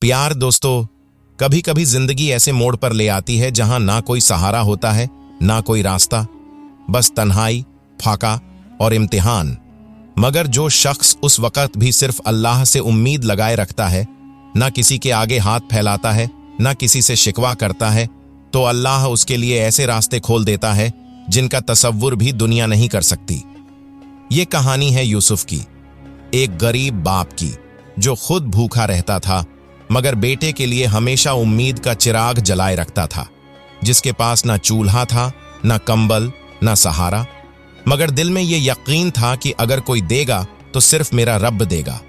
प्यार दोस्तों, कभी कभी जिंदगी ऐसे मोड़ पर ले आती है जहां ना कोई सहारा होता है, ना कोई रास्ता, बस तन्हाई, फाका और इम्तिहान। मगर जो शख्स उस वक्त भी सिर्फ अल्लाह से उम्मीद लगाए रखता है, ना किसी के आगे हाथ फैलाता है, ना किसी से शिकवा करता है, तो अल्लाह उसके लिए ऐसे रास्ते खोल देता है जिनका तसव्वुर भी दुनिया नहीं कर सकती। ये कहानी है यूसुफ की, एक गरीब बाप की जो खुद भूखा रहता था मगर बेटे के लिए हमेशा उम्मीद का चिराग जलाए रखता था, जिसके पास ना चूल्हा था, ना कंबल, ना सहारा, मगर दिल में ये यकीन था कि अगर कोई देगा तो सिर्फ मेरा रब देगा।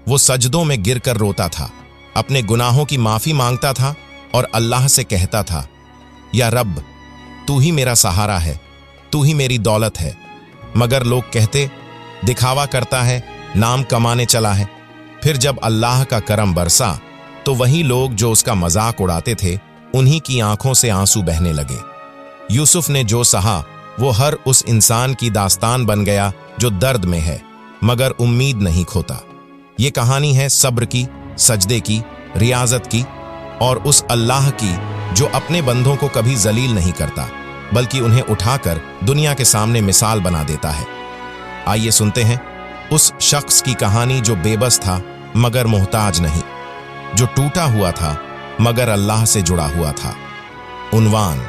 वो सजदों में गिरकर रोता था, अपने गुनाहों की माफी मांगता था और अल्लाह से कहता था, या रब, तू ही मेरा सहारा है, तू ही मेरी दौलत है। मगर लोग कहते, दिखावा करता है, नाम कमाने चला है। फिर जब अल्लाह का करम बरसा तो वही लोग जो उसका मजाक उड़ाते थे, उन्हीं की आंखों से आंसू बहने लगे। यूसुफ ने जो सहा वो हर उस इंसान की दास्तान बन गया जो दर्द में है मगर उम्मीद नहीं खोता। ये कहानी है सब्र की, सजदे की, रियाजत की और उस अल्लाह की जो अपने बंदों को कभी जलील नहीं करता बल्कि उन्हें उठाकर दुनिया के सामने मिसाल बना देता है। आइए सुनते हैं उस शख्स की कहानी जो बेबस था मगर मोहताज नहीं, जो टूटा हुआ था मगर अल्लाह से जुड़ा हुआ था। उन्वान,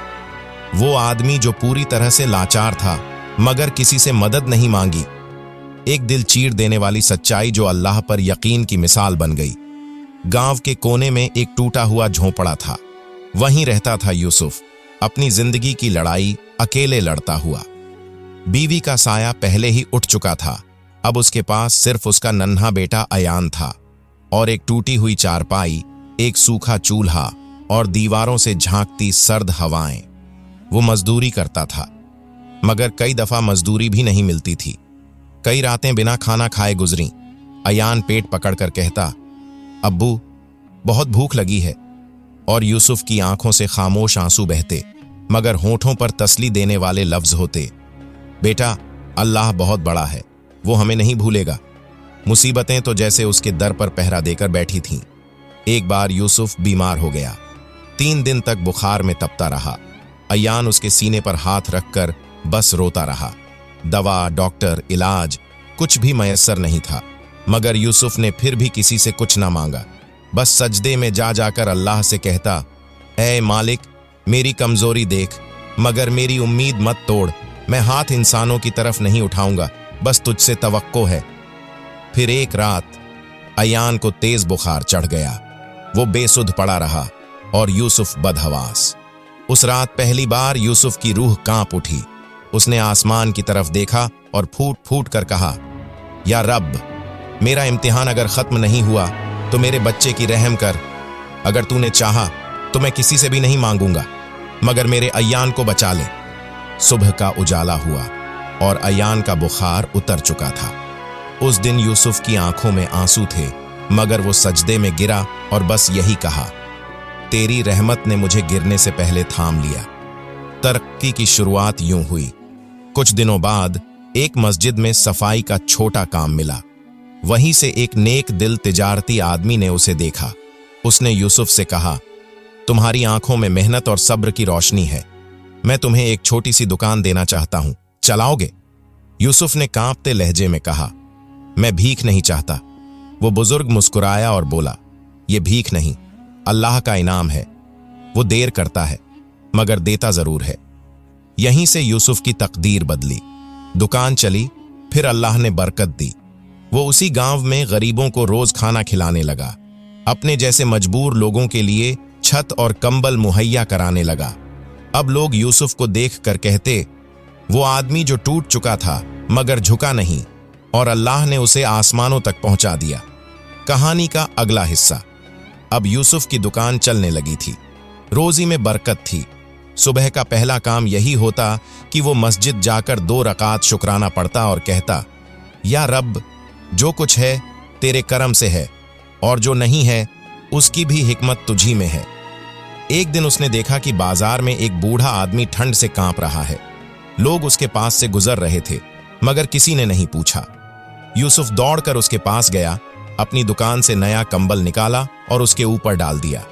वो आदमी जो पूरी तरह से लाचार था मगर किसी से मदद नहीं मांगी। एक दिल चीर देने वाली सच्चाई जो अल्लाह पर यकीन की मिसाल बन गई। गांव के कोने में एक टूटा हुआ झोंपड़ा था, वहीं रहता था यूसुफ, अपनी जिंदगी की लड़ाई अकेले लड़ता हुआ। बीवी का साया पहले ही उठ चुका था, अब उसके पास सिर्फ उसका नन्हा बेटा अयान था और एक टूटी हुई चारपाई, एक सूखा चूल्हा और दीवारों से झांकती सर्द हवाएं। वो मजदूरी करता था मगर कई दफा मजदूरी भी नहीं मिलती थी। कई रातें बिना खाना खाए गुजरी। अयान पेट पकड़कर कहता, अब्बू, बहुत भूख लगी है। और यूसुफ की आंखों से खामोश आंसू बहते मगर होठों पर तसली देने वाले लफ्ज होते, बेटा, अल्लाह बहुत बड़ा है, वो हमें नहीं भूलेगा। मुसीबतें तो जैसे उसके दर पर पहरा देकर बैठी थीं। एक बार यूसुफ बीमार हो गया, 3 दिन तक बुखार में तपता रहा। अयान उसके सीने पर हाथ रखकर बस रोता रहा। दवा, डॉक्टर, इलाज कुछ भी मयस्सर नहीं था मगर यूसुफ ने फिर भी किसी से कुछ ना मांगा। बस सजदे में जा जाकर अल्लाह से कहता, ऐ मालिक, मेरी कमजोरी देख मगर मेरी उम्मीद मत तोड़। मैं हाथ इंसानों की तरफ नहीं उठाऊंगा, बस तुझसे तवक्को है। फिर एक रात अयान को तेज बुखार चढ़ गया। वो बेसुध पड़ा रहा और यूसुफ बदहवास। उस रात पहली बार यूसुफ की रूह कांप उठी। उसने आसमान की तरफ देखा और फूट फूट कर कहा, या रब, मेरा इम्तिहान अगर खत्म नहीं हुआ तो मेरे बच्चे की रहम कर। अगर तूने चाहा तो मैं किसी से भी नहीं मांगूंगा मगर मेरे अयान को बचा ले। सुबह का उजाला हुआ और अयान का बुखार उतर चुका था। उस दिन यूसुफ की आंखों में आंसू थे मगर वो सजदे में गिरा और बस यही कहा, तेरी रहमत ने मुझे गिरने से पहले थाम लिया। तरक्की की शुरुआत यूं हुई। कुछ दिनों बाद एक मस्जिद में सफाई का छोटा काम मिला। वहीं से एक नेक दिल तिजारती आदमी ने उसे देखा। उसने यूसुफ से कहा, तुम्हारी आंखों में मेहनत और सब्र की रोशनी है, मैं तुम्हें एक छोटी सी दुकान देना चाहता हूं, चलाओगे? यूसुफ ने कांपते लहजे में कहा, मैं भीख नहीं चाहता। वो बुजुर्ग मुस्कुराया और बोला, ये भीख नहीं, अल्लाह का इनाम है। वो देर करता है मगर देता जरूर है। यहीं से यूसुफ की तकदीर बदली। दुकान चली, फिर अल्लाह ने बरकत दी। वो उसी गांव में गरीबों को रोज खाना खिलाने लगा। अपने जैसे मजबूर लोगों के लिए छत और कंबल मुहैया कराने लगा। अब लोग यूसुफ को देखकर कहते, वो आदमी जो टूट चुका था मगर झुका नहीं और अल्लाह ने उसे आसमानों तक पहुंचा दिया। कहानी का अगला हिस्सा। अब यूसुफ की दुकान चलने लगी थी, रोजी में बरकत थी। सुबह का पहला काम यही होता कि वो मस्जिद जाकर 2 रकात शुक्राना पढ़ता और कहता, या रब, जो कुछ है तेरे करम से है और जो नहीं है उसकी भी हिकमत तुझी में है। एक दिन उसने देखा कि बाजार में एक बूढ़ा आदमी ठंड से कांप रहा है। लोग उसके पास से गुजर रहे थे मगर किसी ने नहीं पूछा। यूसुफ दौड़कर उसके पास गया अपनी दुकान से नया कंबल निकाला और उसके ऊपर डाल दिया।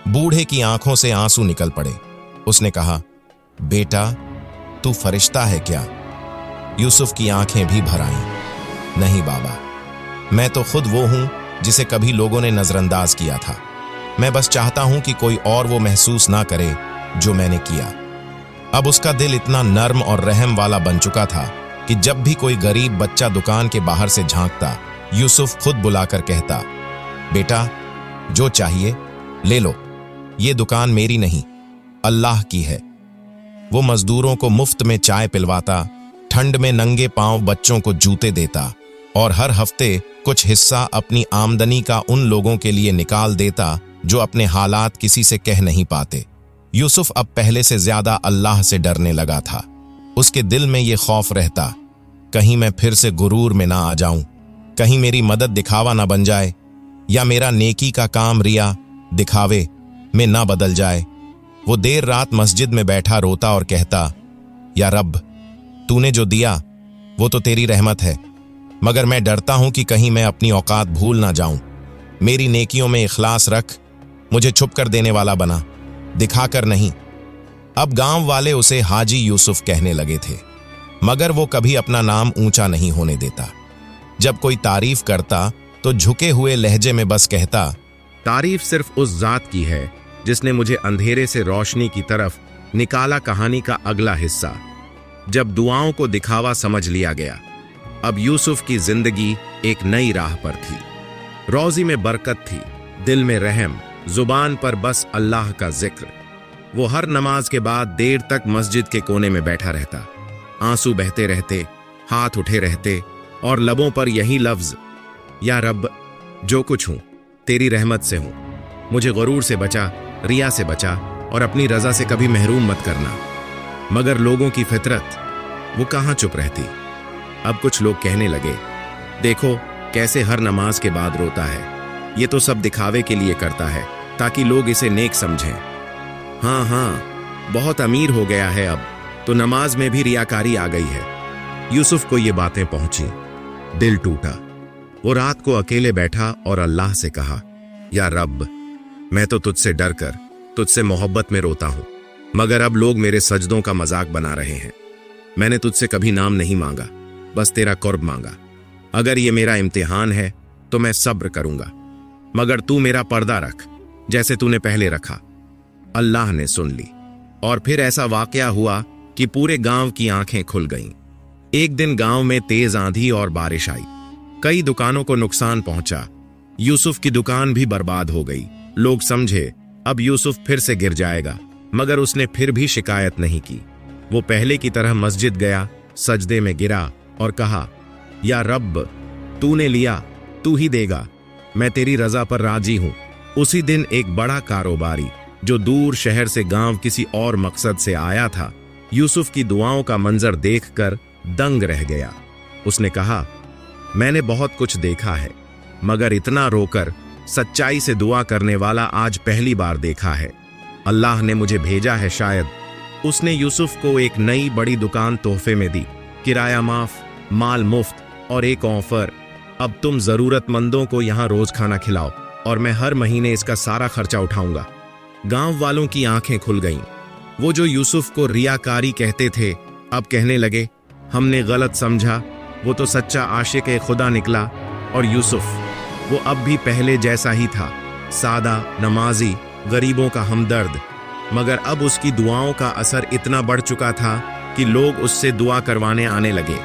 बूढ़े की आंखों से आंसू निकल पड़े। उसने कहा, बेटा तू फरिश्ता है क्या? यूसुफ की आंखें भी भर आईं। नहीं बाबा, मैं तो खुद वो हूं जिसे कभी लोगों ने नजरअंदाज किया था। मैं बस चाहता हूं कि कोई और वो महसूस ना करे जो मैंने किया। अब उसका दिल इतना नर्म और रहम वाला बन चुका था कि जब भी कोई गरीब बच्चा दुकान के बाहर से झांकता, यूसुफ खुद बुलाकर कहता, बेटा जो चाहिए ले लो, ये दुकान मेरी नहीं, अल्लाह की है। वो मजदूरों को मुफ्त में चाय पिलवाता, ठंड में नंगे पांव बच्चों को जूते देता और हर हफ्ते कुछ हिस्सा अपनी आमदनी का उन लोगों के लिए निकाल देता जो अपने हालात किसी से कह नहीं पाते। यूसुफ अब पहले से ज्यादा अल्लाह से डरने लगा था। उसके दिल में ये खौफ रहता, कहीं मैं फिर से गुरूर में ना आ जाऊं, कहीं मेरी मदद दिखावा ना बन जाए, या मेरा नेकी का काम रिया दिखावे में ना बदल जाए। वो देर रात मस्जिद में बैठा रोता और कहता, या रब, तूने जो दिया वो तो तेरी रहमत है, मगर मैं डरता हूं कि कहीं मैं अपनी औकात भूल ना जाऊं। मेरी नेकियों में इखलास रख, मुझे छुप कर देने वाला बना, दिखाकर नहीं। अब गांव वाले उसे हाजी यूसुफ कहने लगे थे, मगर वो कभी अपना नाम ऊंचा नहीं होने देता। जब कोई तारीफ करता तो झुके हुए लहजे में बस कहता, तारीफ सिर्फ उस जात की है जिसने मुझे अंधेरे से रोशनी की तरफ निकाला। कहानी का अगला हिस्सा। जब दुआओं को दिखावा समझ लिया गया, अब यूसुफ की जिंदगी एक नई राह पर थी। रोजी में बरकत थी, दिल में रहम, जुबान पर बस अल्लाह का जिक्र। वो हर नमाज के बाद देर तक मस्जिद के कोने में बैठा रहता। आंसू बहते रहते, हाथ उठे रहते और लबों पर यही लफ्ज, या रब, जो कुछ हूं तेरी रहमत से हूं, मुझे गुरूर से बचा, रिया से बचा और अपनी रजा से कभी महरूम मत करना। मगर लोगों की फितरत, वो कहां चुप रहती। अब कुछ लोग कहने लगे, देखो कैसे हर नमाज के बाद रोता है, ये तो सब दिखावे के लिए करता है ताकि लोग इसे नेक समझें। हाँ, बहुत अमीर हो गया है, अब तो नमाज में भी रियाकारी आ गई है। यूसुफ को ये बातें पहुंची, दिल टूटा। वो रात को अकेले बैठा और अल्लाह से कहा, या रब, मैं तो तुझसे डर कर, तुझसे मोहब्बत में रोता हूं, मगर अब लोग मेरे सजदों का मजाक बना रहे हैं। मैंने तुझसे कभी नाम नहीं मांगा, बस तेरा कुर्ब मांगा। अगर ये मेरा इम्तिहान है तो मैं सब्र करूंगा, मगर तू मेरा पर्दा रख जैसे तूने पहले रखा। अल्लाह ने सुन ली और फिर ऐसा वाकया हुआ कि पूरे गांव की आंखें खुल गईं। एक दिन गांव में तेज आंधी और बारिश आई, कई दुकानों को नुकसान पहुंचा। यूसुफ की दुकान भी बर्बाद हो गई। लोग समझे अब यूसुफ फिर से गिर जाएगा, मगर उसने फिर भी शिकायत नहीं की। वो पहले की तरह मस्जिद गया, सजदे में गिरा और कहा, या रब, तूने लिया तू ही देगा, मैं तेरी रजा पर राजी हूं। उसी दिन एक बड़ा कारोबारी जो दूर शहर से गांव किसी और मकसद से आया था, यूसुफ की दुआओं का मंजर देखकर दंग रह गया। उसने कहा, मैंने बहुत कुछ देखा है, मगर इतना रोकर सच्चाई से दुआ करने वाला आज पहली बार देखा है। अल्लाह ने मुझे भेजा है शायद। उसने यूसुफ को एक नई बड़ी दुकान तोहफे में दी, किराया माफ, माल मुफ्त और एक ऑफर, अब तुम जरूरतमंदों को यहां रोज खाना खिलाओ और मैं हर महीने इसका सारा खर्चा उठाऊंगा। गांव वालों की आंखें खुल गईं। वो जो यूसुफ को रियाकारी कहते थे, अब कहने लगे, हमने गलत समझा, वो तो सच्चा आशिक खुदा निकला। और यूसुफ, वो अब भी पहले जैसा ही था, सादा, नमाजी, गरीबों का हमदर्द। मगर अब उसकी दुआओं का असर इतना बढ़ चुका था कि लोग उससे दुआ करवाने आने लगे।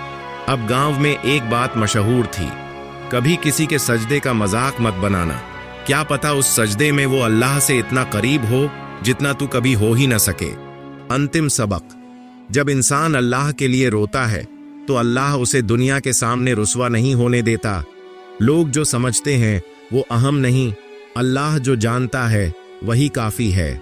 अब गांव में एक बात मशहूर थी, कभी किसी के सजदे का मजाक मत बनाना, क्या पता उस सजदे में वो अल्लाह से इतना करीब हो जितना तू कभी हो ही न सके। अंतिम सबक, जब इंसान अल्लाह के लिए रोता है तो अल्लाह उसे दुनिया के सामने रुस्वा नहीं होने देता। लोग जो समझते हैं वो अहम नहीं, अल्लाह जो जानता है वही काफी है।